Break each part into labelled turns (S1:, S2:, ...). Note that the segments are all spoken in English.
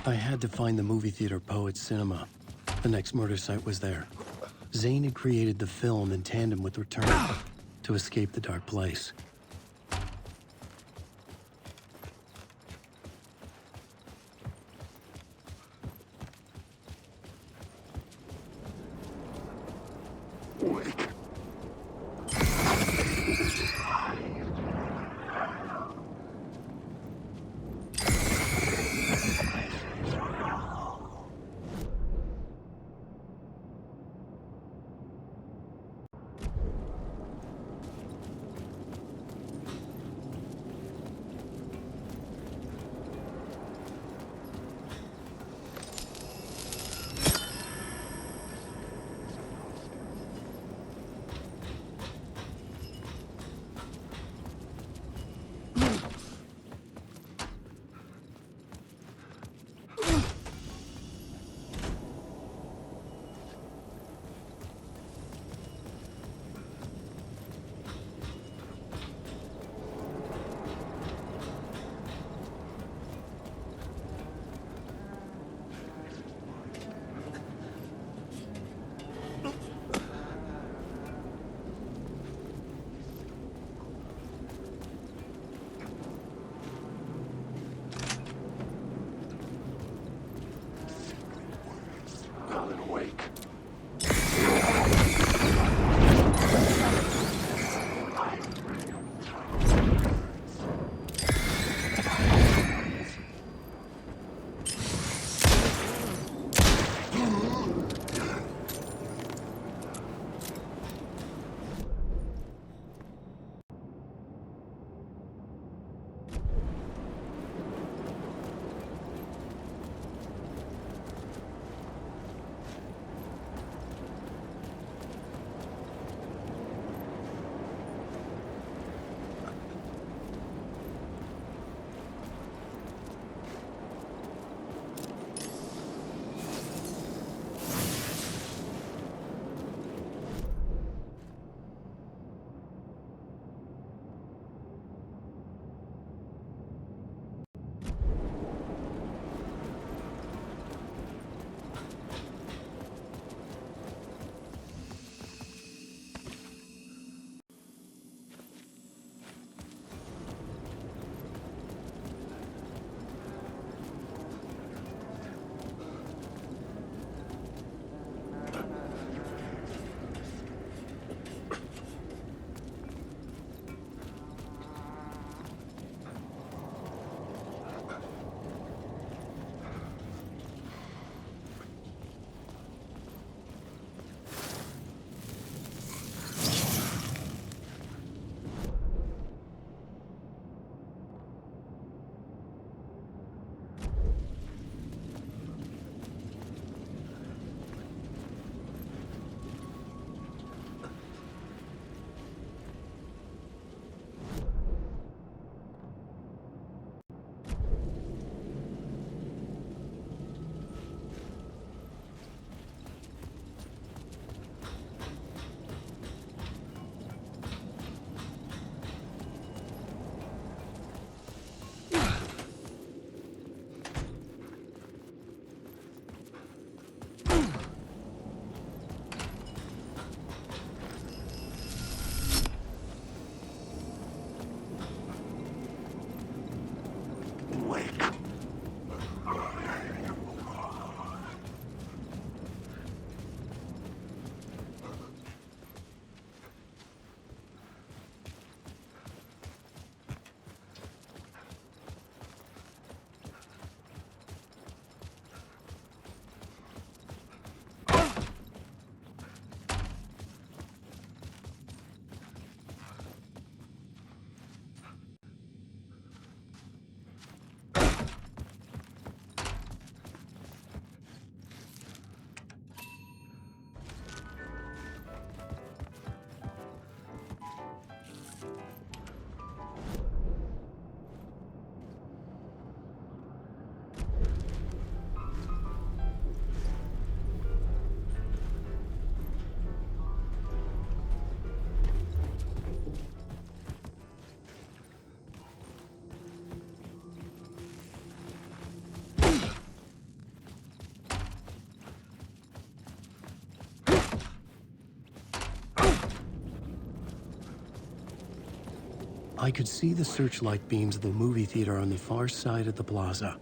S1: I had to find the movie theater Poet Cinema. The next murder site was there. Zane had created the film in tandem with Return to escape the dark place. I could see the searchlight beams of the movie theater on the far side of the plaza.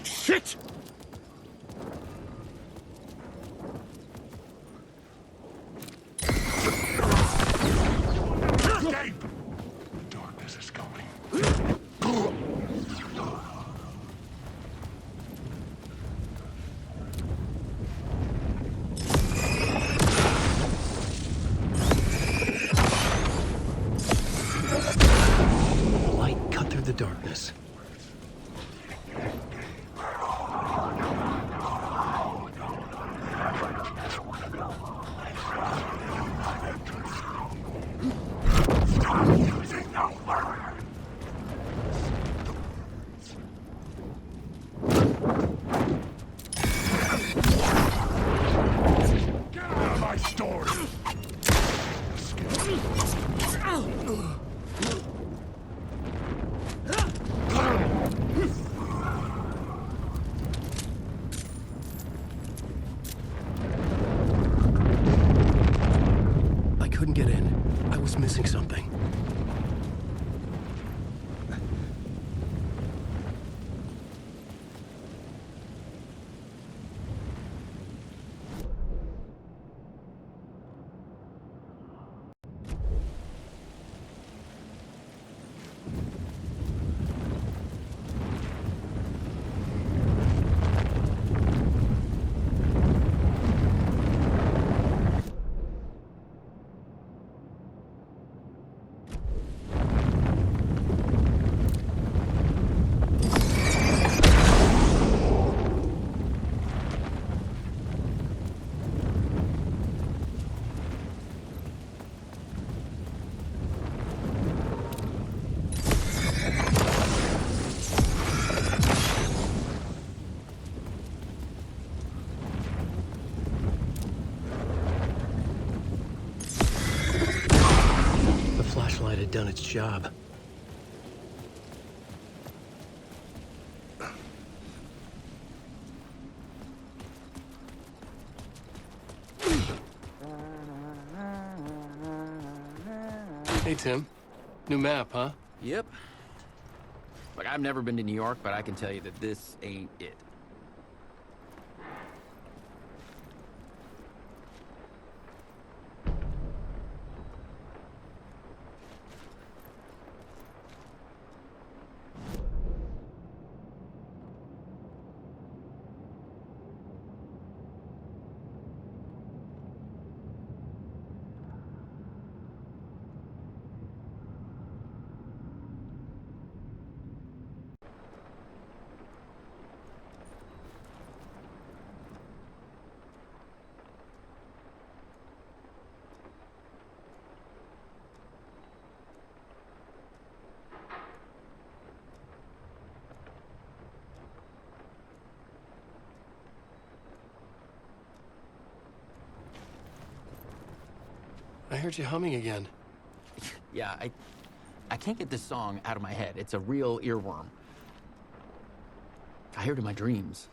S2: Shit!
S3: Escape! Darkness is coming.
S1: The light cut through the darkness. I couldn't get in. I was missing something. The flashlight had done its job. Hey, Tim. New map, huh?
S2: Yep. Look, I've never been to New York, but I can tell you that this ain't it.
S1: I heard you humming again.
S2: Yeah, I can't get this song out of my head. It's a real earworm. I hear it in my dreams.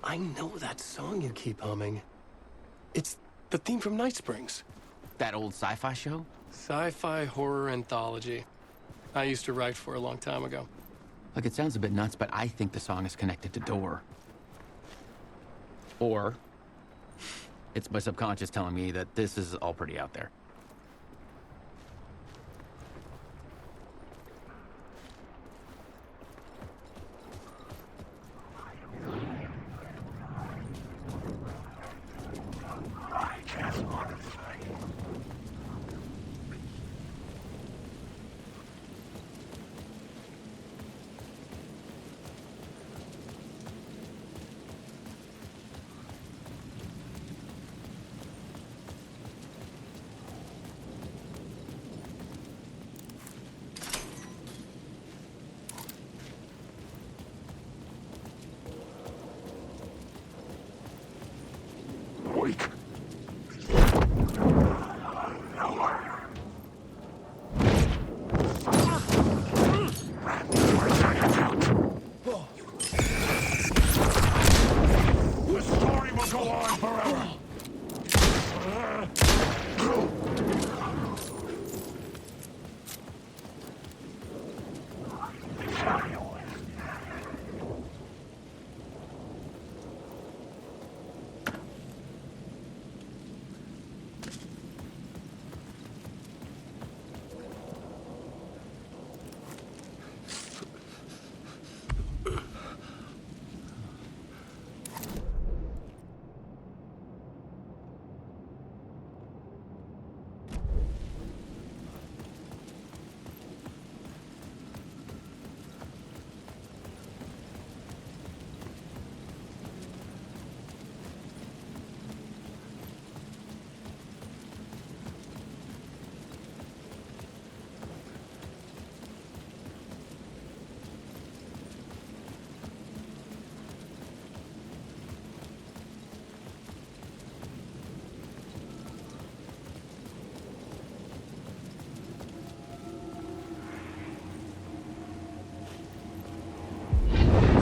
S1: I know that song you keep humming. It's the theme from Night Springs.
S2: That old sci-fi show?
S1: Sci-fi horror anthology. I used to write for a long time ago.
S2: Look, it sounds a bit nuts, but I think the song is connected to Door. Or it's my subconscious telling me that this is all pretty out there.
S3: Wait. The story will go on forever.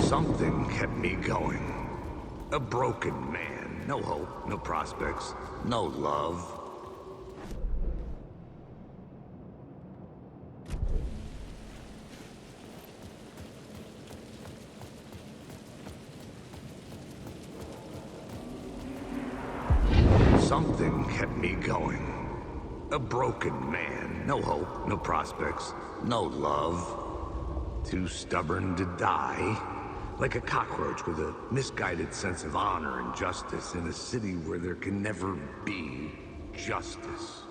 S4: Something kept me going. A broken man. No hope, no prospects, no love. Something kept me going. A broken man. No hope, no prospects, no love. Too stubborn to die. Like a cockroach with a misguided sense of honor and justice in a city where there can never be justice.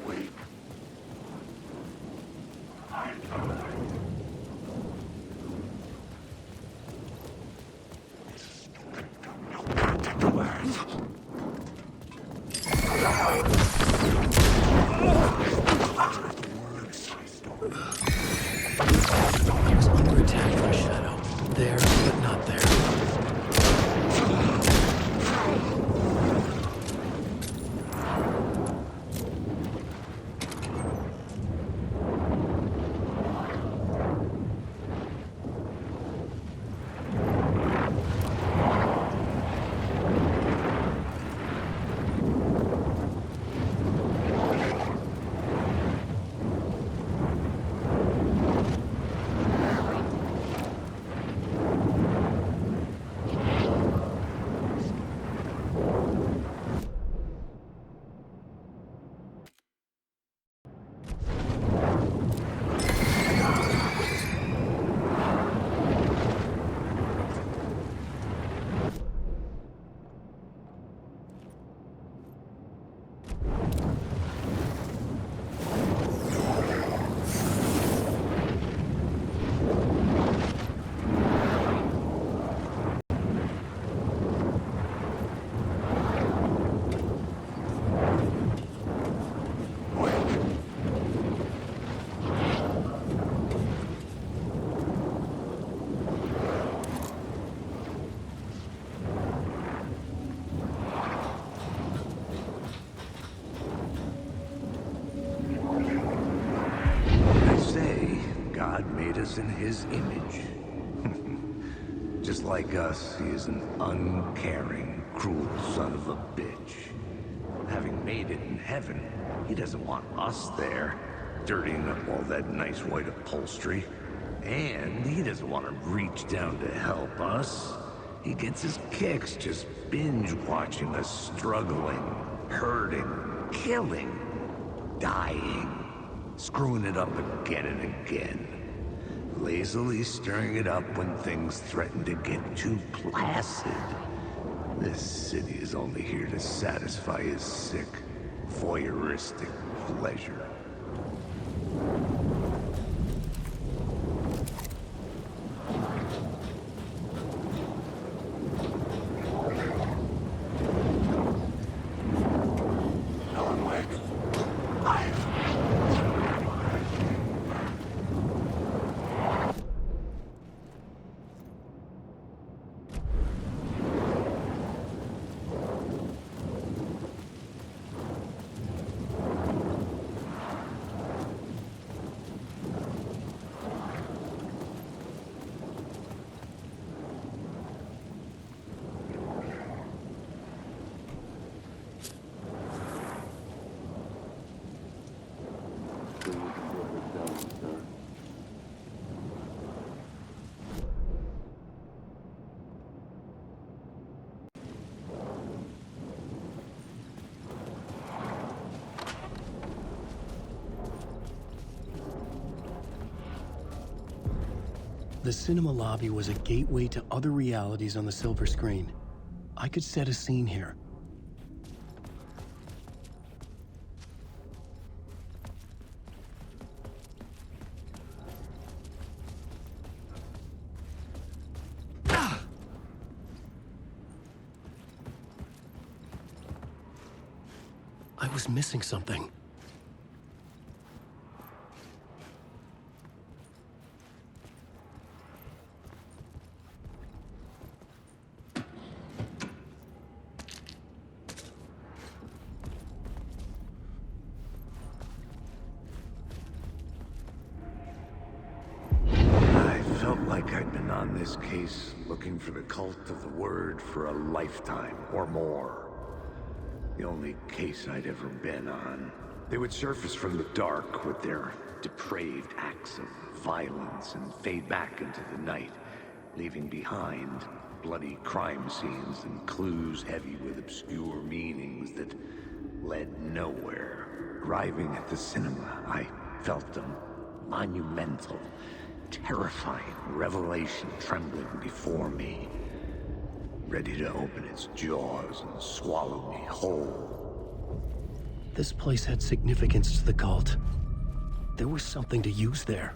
S3: Wait.
S1: It's under attack from a shadow. There, but not there.
S4: God made us in his image. Just like us, he is an uncaring, cruel son of a bitch. Having made it in heaven, he doesn't want us there, dirtying up all that nice white upholstery. And he doesn't want to reach down to help us. He gets his kicks just binge-watching us struggling, hurting, killing, dying, screwing it up again and again. Lazily stirring it up when things threaten to get too placid. This city is only here to satisfy his sick, voyeuristic pleasure.
S1: The cinema lobby was a gateway to other realities on the silver screen. I could set a scene here. I was missing something.
S4: I'd been on this case looking for the cult of the word for a lifetime or more. The only case I'd ever been on. They would surface from the dark with their depraved acts of violence and fade back into the night, leaving behind bloody crime scenes and clues heavy with obscure meanings that led nowhere. Arriving at the cinema, I felt them monumental, terrifying revelation trembling before me, ready to open its jaws and swallow me whole.
S1: This place had significance to the cult. There was something to use there.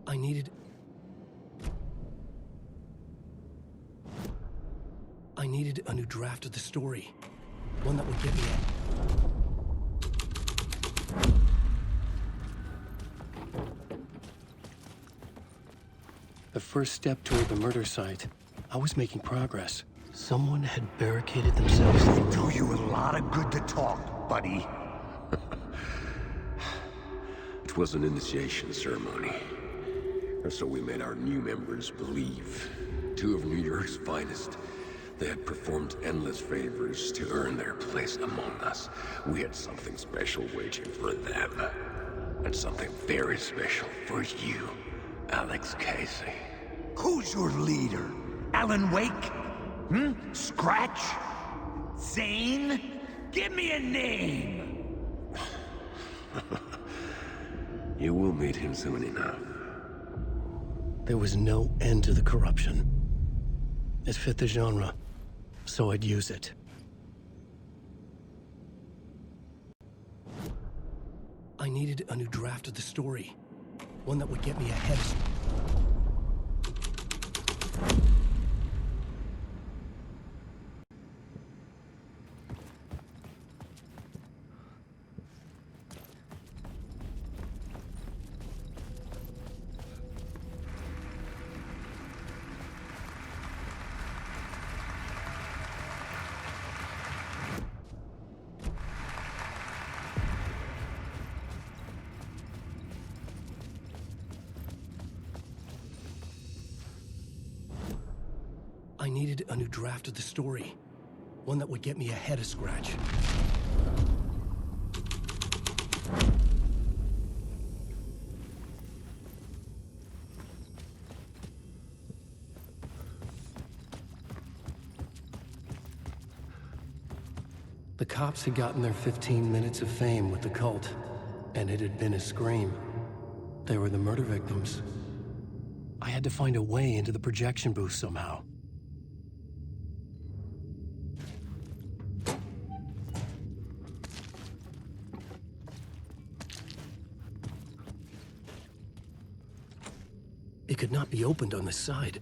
S1: I needed a new draft of the story. One that would get me the first step toward the murder site. I was making progress. Someone had barricaded themselves through.
S4: Do you a lot of good to talk, buddy.
S5: It was an initiation ceremony. Or so we made our new members believe. Two of New York's finest. They had performed endless favors to earn their place among us. We had something special waiting for them. And something very special for you, Alex Casey.
S4: Who's your leader? Alan Wake? Scratch? Zane? Give me a name!
S5: You will meet him soon enough.
S1: There was no end to the corruption. It fit the genre, so I'd use it. I needed a new draft of the story. One that would get me ahead. I needed a new draft of the story. One that would get me ahead of Scratch. The cops had gotten their 15 minutes of fame with the cult, and it had been a scream. They were the murder victims. I had to find a way into the projection booth somehow. It could not be opened on this side.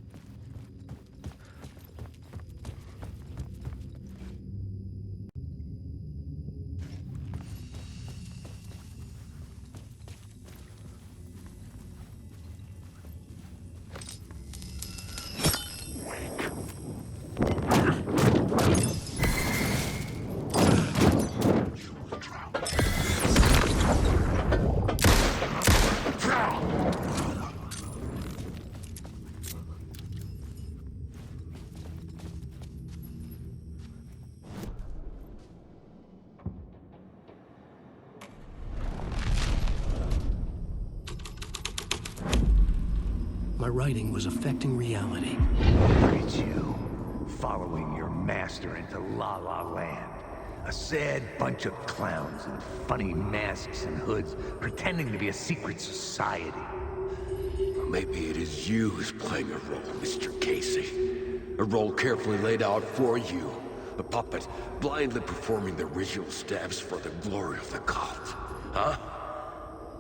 S1: My writing was affecting reality.
S4: Look at you, following your master into La La Land. A sad bunch of clowns in funny masks and hoods, pretending to be a secret society.
S5: Maybe it is you who's playing a role, Mr. Casey. A role carefully laid out for you. A puppet, blindly performing the ritual steps for the glory of the cult. Huh?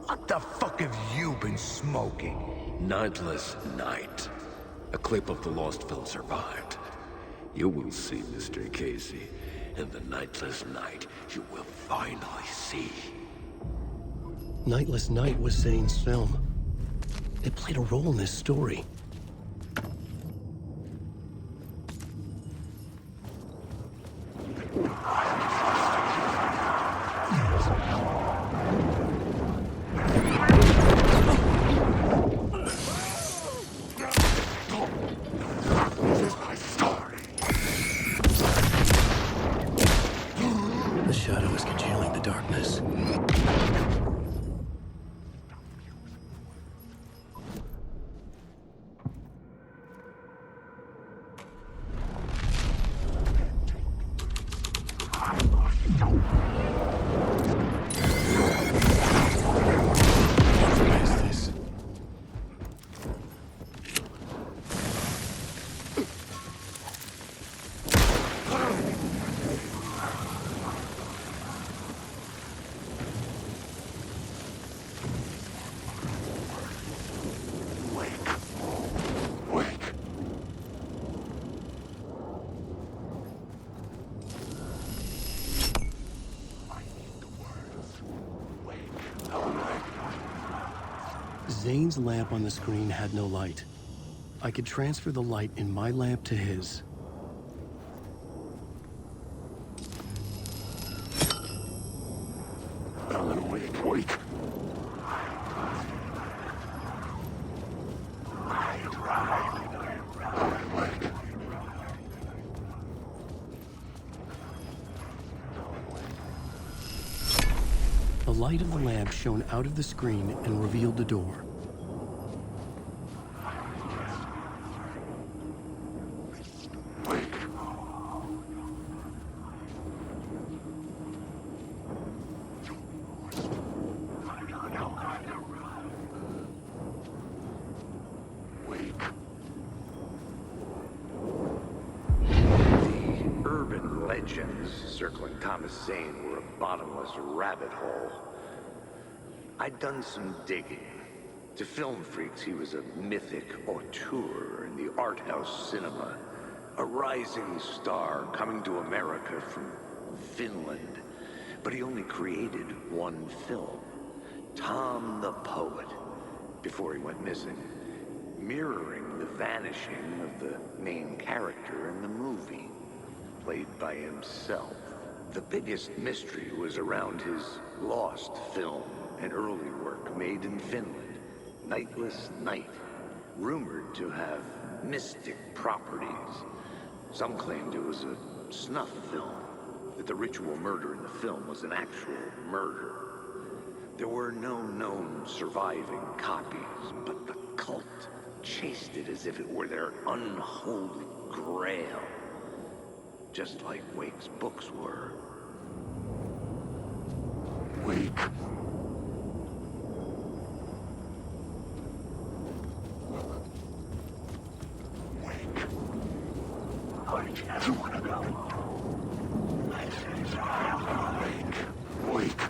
S4: What the fuck have you been smoking?
S5: Nightless Night. A clip of the lost film survived. You will see, Mr. Casey. In the Nightless Night, you will finally see.
S1: Nightless Night was Zane's film. It played a role in this story. The shadow is congealing the darkness. Zane's lamp on the screen had no light. I could transfer the light in my lamp to his.
S3: Alan Wake, wait. Alan Wake.
S1: The light of the lamp shone out of the screen and revealed the door.
S4: Circling Thomas Zane were a bottomless rabbit hole. I'd done some digging. To film freaks, he was a mythic auteur in the art house cinema. A rising star coming to America from Finland. But he only created one film, Tom the Poet, before he went missing, mirroring the vanishing of the main character in the movie, played by himself. The biggest mystery was around his lost film, an early work made in Finland, Nightless Night, rumored to have mystic properties. Some claimed it was a snuff film, that the ritual murder in the film was an actual murder. There were no known surviving copies, but the cult chased it as if it were their unholy grail. Just like Wake's books were.
S3: Wake. Wake. I just want to go. I say wake. Wake.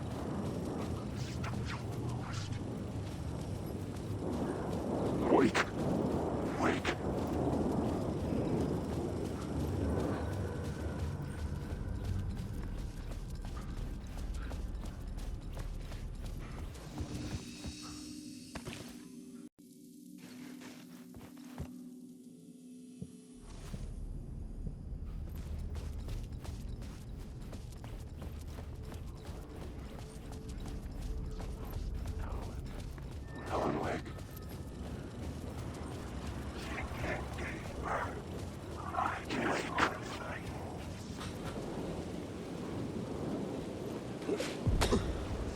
S3: Wake. Wake. Alan Wake.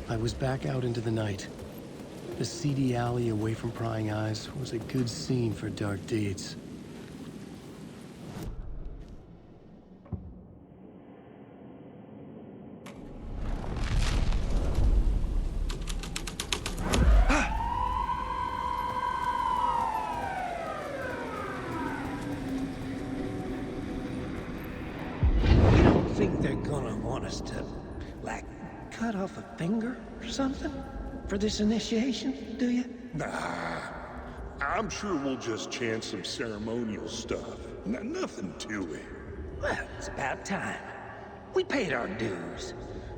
S1: I was back out into the night. The seedy alley away from prying eyes was a good scene for dark deeds.
S6: You don't think they're gonna want us to, like, cut off a finger or something for this initiation, do you?
S3: Nah. I'm sure we'll just chant some ceremonial stuff. Nothing to it.
S6: Well, it's about time. We paid our dues,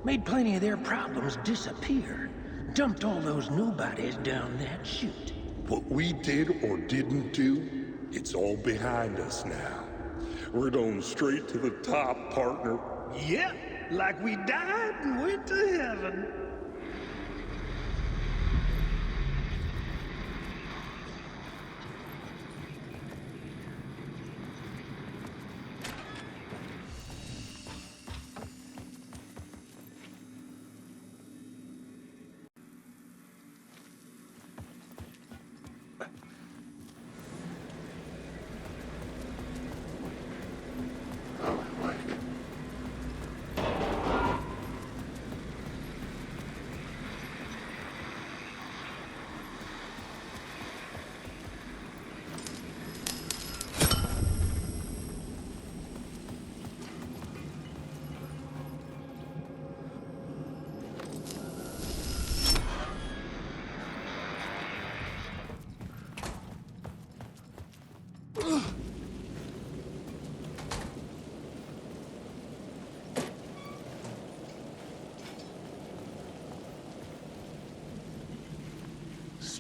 S6: made plenty of their problems disappear, dumped all those nobodies down that chute.
S3: What we did or didn't do, it's all behind us now. We're going straight to the top, partner.
S6: Yep, like we died and went to heaven.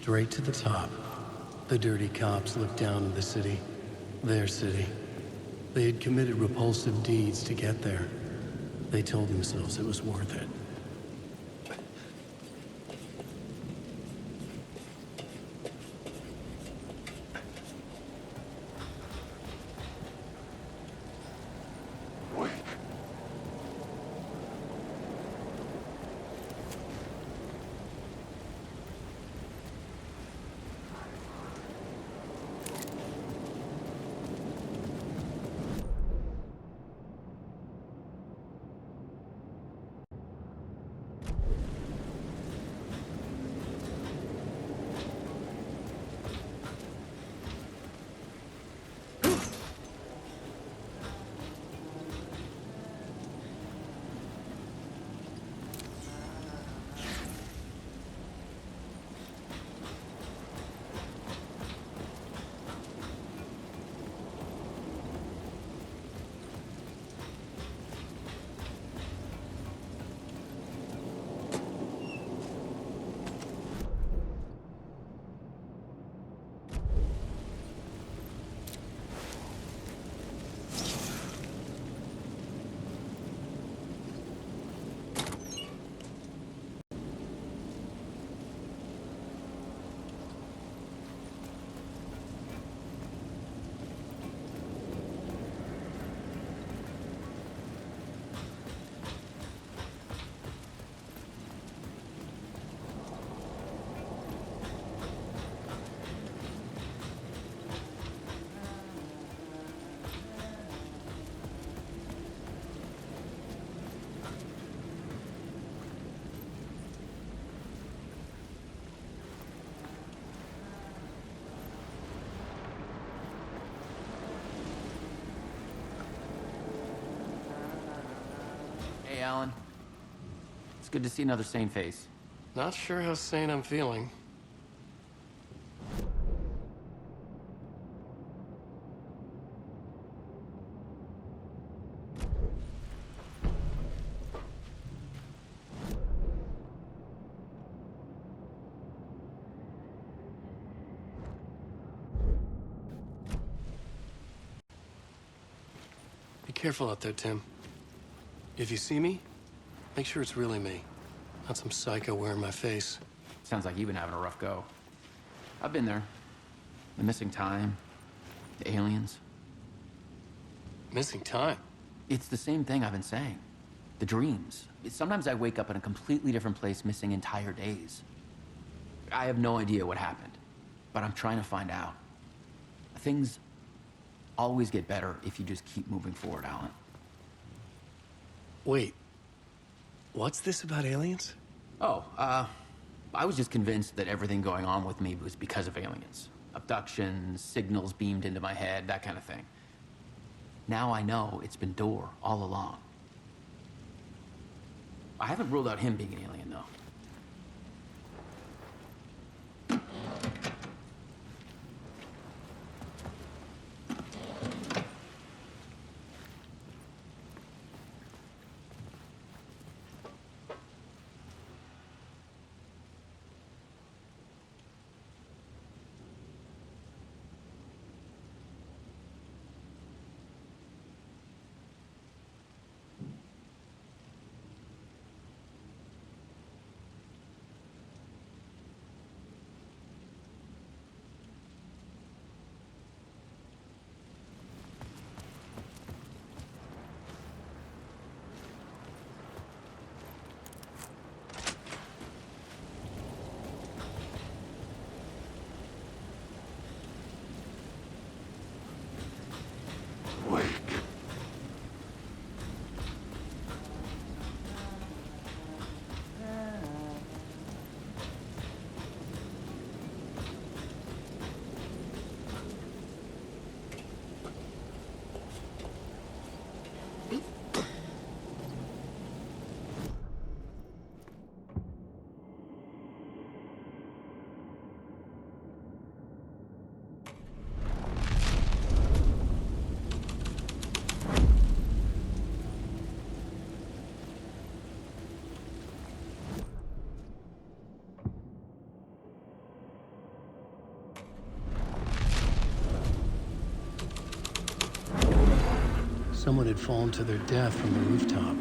S1: straight to the top. The dirty cops looked down on the city. Their city. They had committed repulsive deeds to get there. They told themselves it was worth it.
S2: Hey, Alan. It's good to see another sane face.
S1: Not sure how sane I'm feeling. Be careful out there, Tim. If you see me, make sure it's really me, not some psycho wearing my face.
S2: Sounds like you've been having a rough go. I've been there. The missing time, the aliens.
S1: Missing time?
S2: It's the same thing I've been saying. The dreams. Sometimes I wake up in a completely different place, missing entire days. I have no idea what happened, but I'm trying to find out. Things always get better if you just keep moving forward, Alan.
S1: Wait, what's this about aliens?
S2: Oh, I was just convinced that everything going on with me was because of aliens. Abductions, signals beamed into my head, that kind of thing. Now I know it's been Door all along. I haven't ruled out him being an alien, though.
S1: Someone had fallen to their death from the rooftop.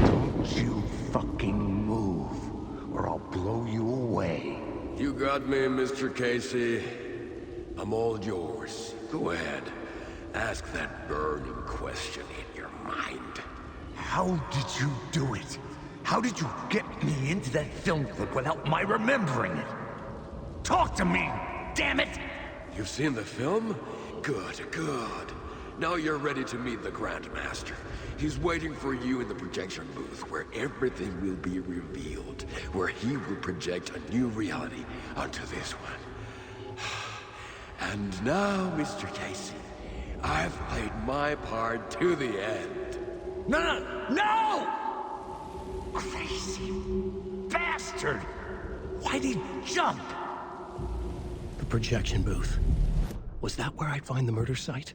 S4: Don't you fucking move, or I'll blow you away.
S5: You got me, Mr. Casey. I'm all yours. Go ahead. Ask that burning question in your mind.
S4: How did you do it? How did you get me into that film clip without my remembering it? Talk to me, damn it!
S5: You've seen the film? Good, good. Now you're ready to meet the Grandmaster. He's waiting for you in the projection booth, where everything will be revealed, where he will project a new reality onto this one. And now, Mr. Casey, I've played my part to the end.
S4: No! Crazy bastard! Why'd he jump?
S1: The projection booth. Was that where I'd find the murder site?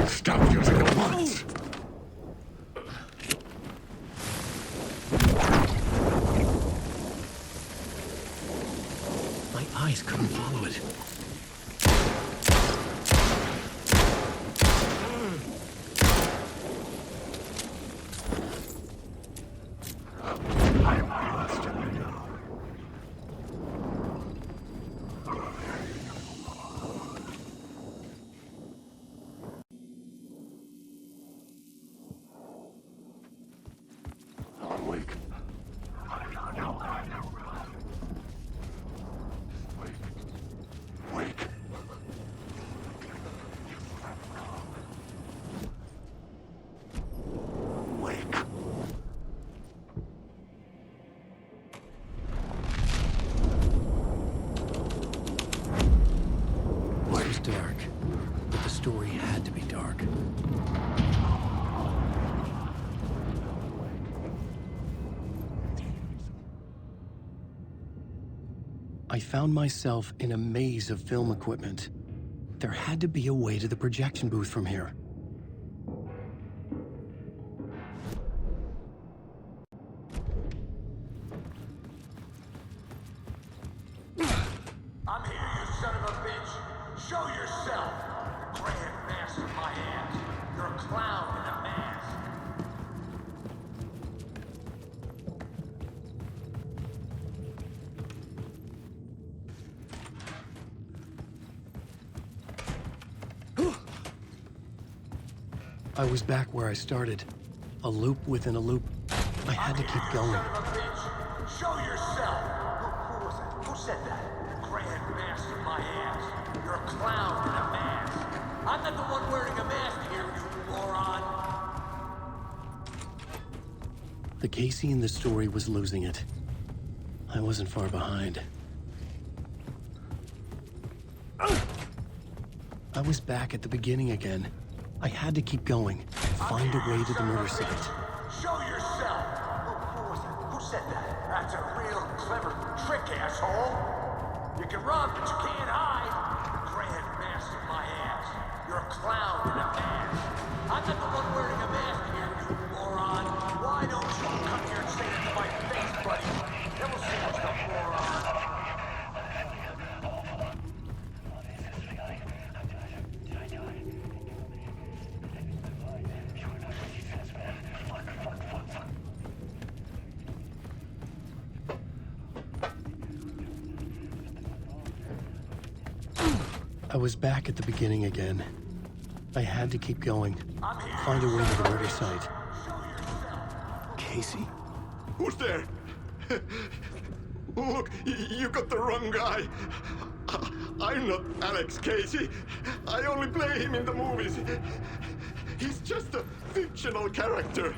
S3: Stop using it once!
S1: My eyes couldn't follow it. Dark, but the story had to be dark. I found myself in a maze of film equipment. There had to be a way to the projection booth from here.
S7: I'm here, you son of a bitch! Show yourself! The Grand Master, my ass! You're a clown in a mask!
S1: I was back where I started. A loop within a loop. I had to keep going.
S7: Son of a bitch! Show yourself! Who was it? Who clown in a mask. I'm not the one wearing a mask here, you moron.
S1: The Casey in the story was losing it. I wasn't far behind. I was back at the beginning again. I had to keep going, find a way to the murder site.
S7: Show yourself! Who was that? Who said that? That's a real clever trick, asshole! You can run, but you can't hide! The Grand Master, my ass. You're a clown in a mask. I'm not the one wearing a mask here, you moron. Why don't you come here and say it to my face, buddy? Then we'll see what's the moron.
S1: I was back at the beginning again. I had to keep going, find a way to the murder site. Casey?
S3: Who's there? Look, you got the wrong guy. I'm not Alex Casey. I only play him in the movies. He's just a fictional character.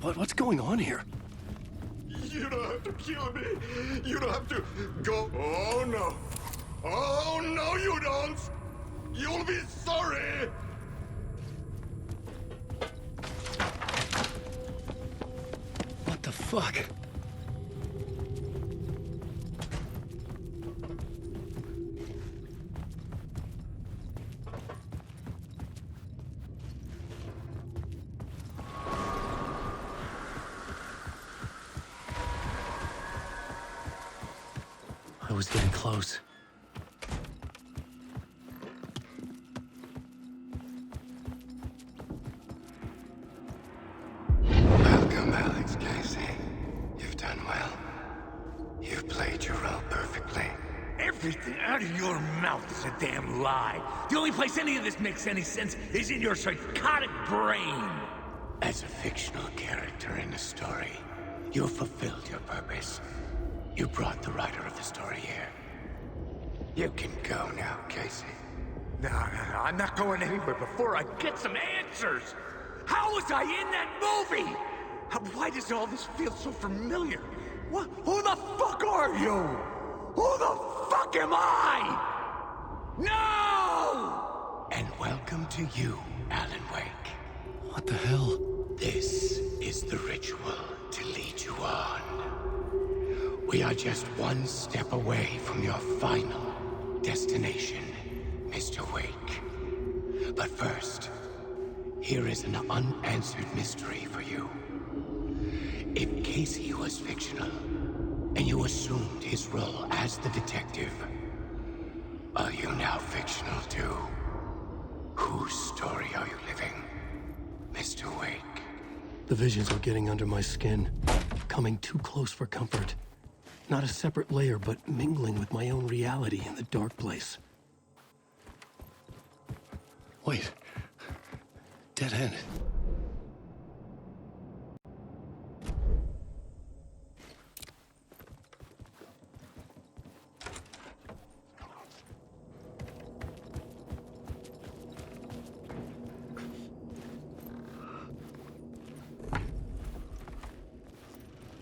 S1: What's going on here?
S3: You don't have to kill me. You don't have to go. Oh no. Oh no, you don't. You'll be sorry.
S1: What the fuck? I was getting close.
S8: Welcome, Alex Casey. You've done well. You've played your role perfectly.
S6: Everything out of your mouth is a damn lie. The only place any of this makes any sense is in your psychotic brain.
S8: As a fictional character in a story, you fulfilled your purpose. You brought the writer of the story here. You can go now, Casey.
S6: No, I'm not going anywhere before I get some answers. How was I in that movie? Why does all this feel so familiar? What? Who the fuck are you? Who the fuck am I? No!
S8: And welcome to you, Alan Wake.
S1: What the hell?
S8: This is the ritual to lead you on. We are just one step away from your final destination, Mr. Wake. But first, here is an unanswered mystery for you. If Casey was fictional, and you assumed his role as the detective, are you now fictional too? Whose story are you living, Mr. Wake?
S1: The visions were getting under my skin, coming too close for comfort. Not a separate layer, but mingling with my own reality in the dark place. Wait. Dead end.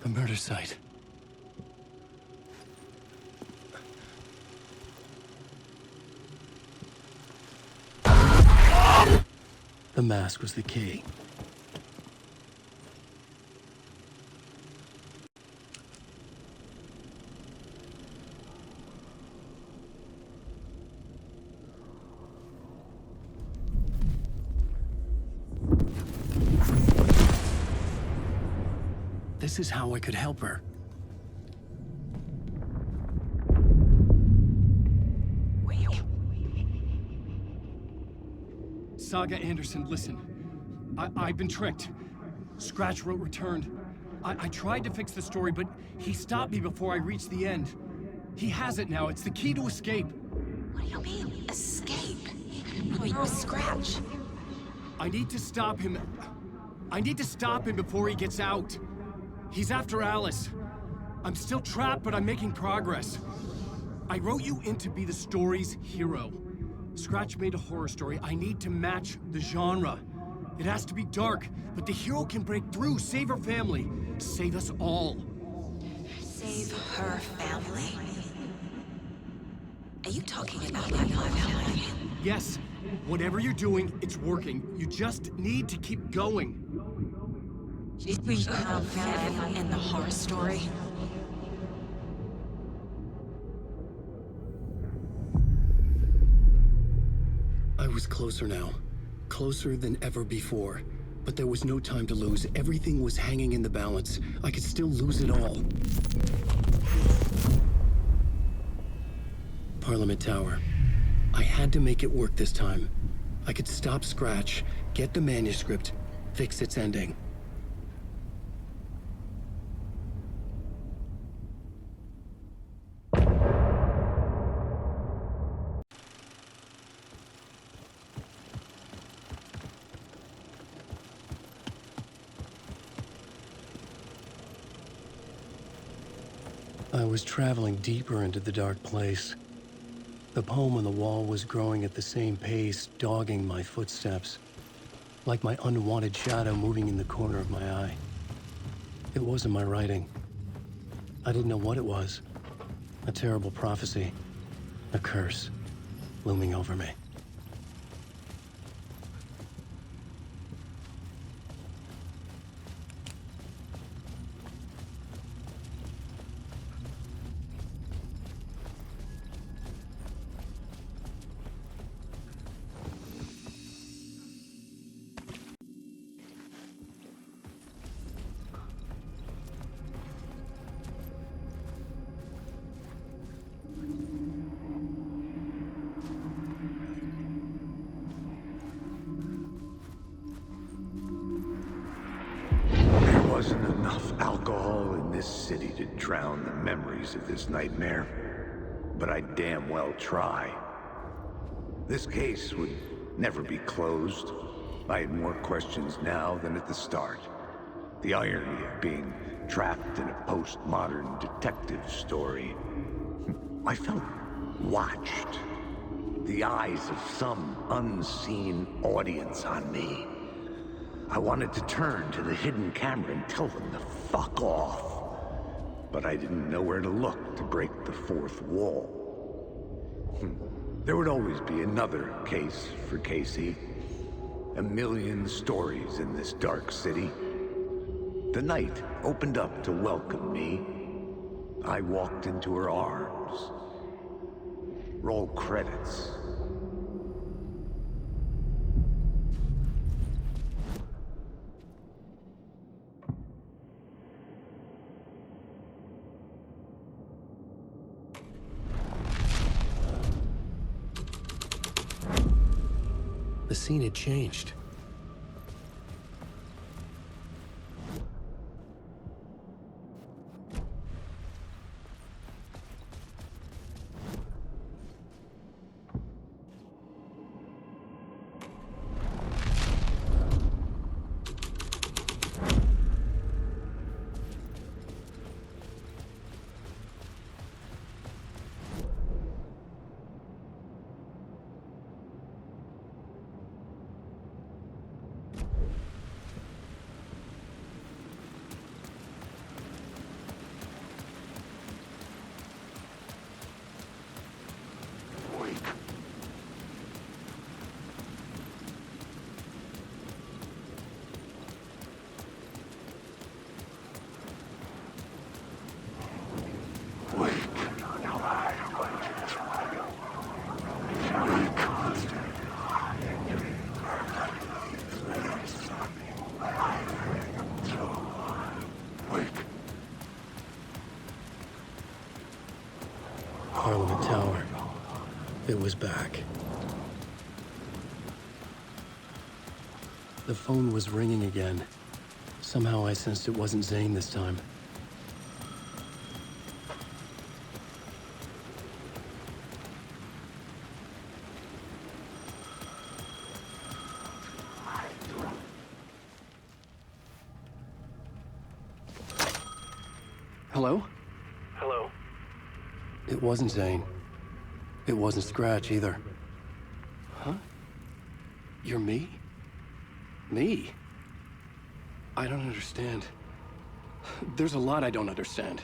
S1: The murder site. The mask was the key. This is how I could help her.
S9: Saga Anderson, listen. I've been tricked. Scratch wrote returned. I tried to fix the story, but he stopped me before I reached the end. He has it now. It's the key to escape.
S10: What do you mean, escape? Wait, Scratch.
S9: I need to stop him. I need to stop him before he gets out. He's after Alice. I'm still trapped, but I'm making progress. I wrote you in to be the story's hero. Scratch made a horror story. I need to match the genre. It has to be dark, but the hero can break through, save her family, save us all.
S10: Save her family? Are you talking about my family?
S9: Yes, whatever you're doing, it's working. You just need to keep going.
S10: We can't fit in the horror story.
S1: I was closer now. Closer than ever before. But there was no time to lose. Everything was hanging in the balance. I could still lose it all. Parliament Tower. I had to make it work this time. I could stop Scratch, get the manuscript, fix its ending. I was traveling deeper into the dark place. The poem on the wall was growing at the same pace, dogging my footsteps, like my unwanted shadow moving in the corner of my eye. It wasn't my writing. I didn't know what it was. A terrible prophecy, a curse, looming over me.
S4: Wasn't enough alcohol in this city to drown the memories of this nightmare, but I'd damn well try. This case would never be closed. I had more questions now than at the start. The irony of being trapped in a postmodern detective story. I felt watched. The eyes of some unseen audience on me. I wanted to turn to the hidden camera and tell them to fuck off. But I didn't know where to look to break the fourth wall. There would always be another case for Casey. A million stories in this dark city. The night opened up to welcome me. I walked into her arms. Roll credits.
S1: The scene had changed. Parliament Tower. It was back. The phone was ringing again. Somehow I sensed it wasn't Zane this time. Hello?
S11: Hello?
S1: It wasn't Zane. It wasn't Scratch either. Huh? You're me? Me? I don't understand. There's a lot I don't understand.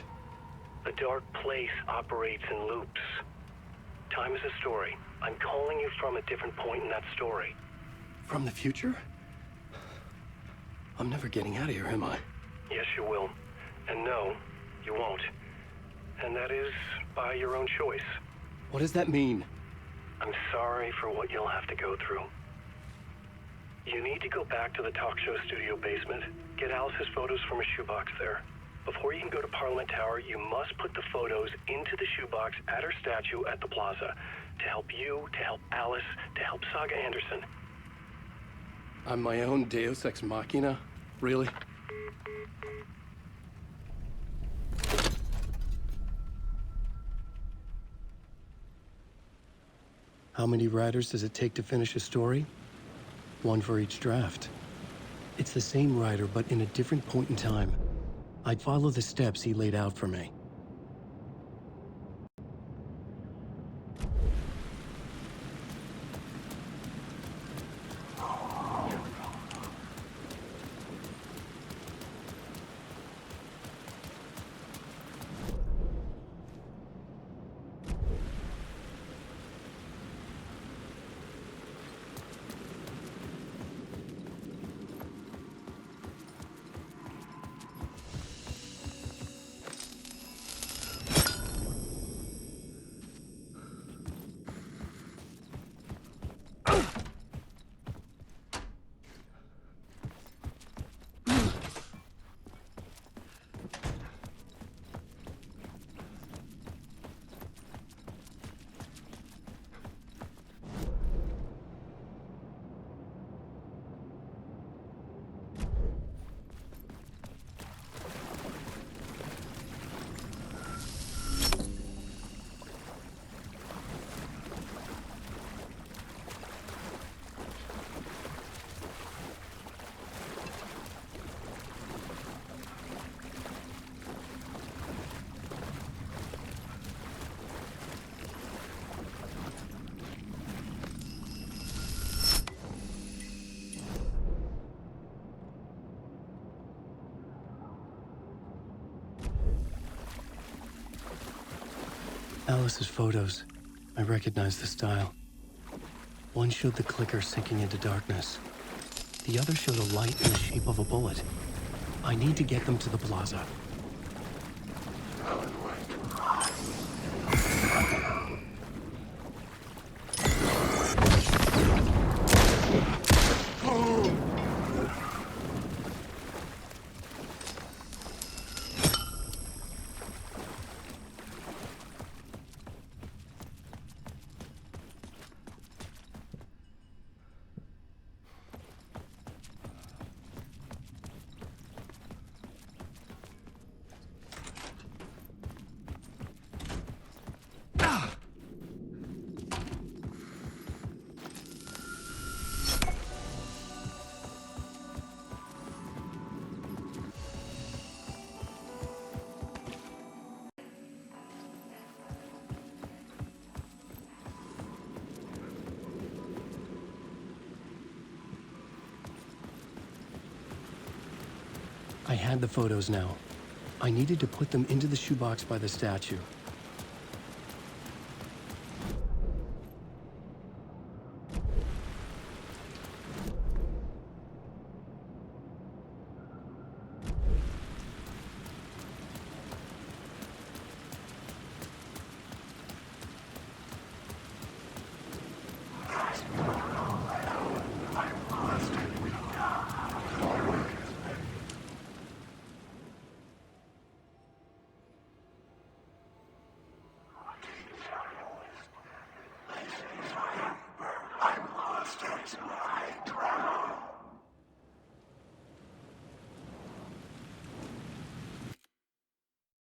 S11: A dark place operates in loops. Time is a story. I'm calling you from a different point in that story.
S1: From the future? I'm never getting out of here, am I?
S11: Yes, you will. And no, you won't. And that is by your own choice.
S1: What does that mean?
S11: I'm sorry for what you'll have to go through. You need to go back to the talk show studio basement. Get Alice's photos from a shoebox there. Before you can go to Parliament Tower, you must put the photos into the shoebox at her statue at the plaza. To help you, to help Alice, to help Saga Anderson.
S1: I'm my own Deus Ex Machina? Really? How many writers does it take to finish a story? One for each draft. It's the same writer, but in a different point in time. I'd follow the steps he laid out for me. Alice's photos. I recognize the style. One showed the clicker sinking into darkness. The other showed a light in the shape of a bullet. I need to get them to the plaza. I had the photos now. I needed to put them into the shoebox by the statue.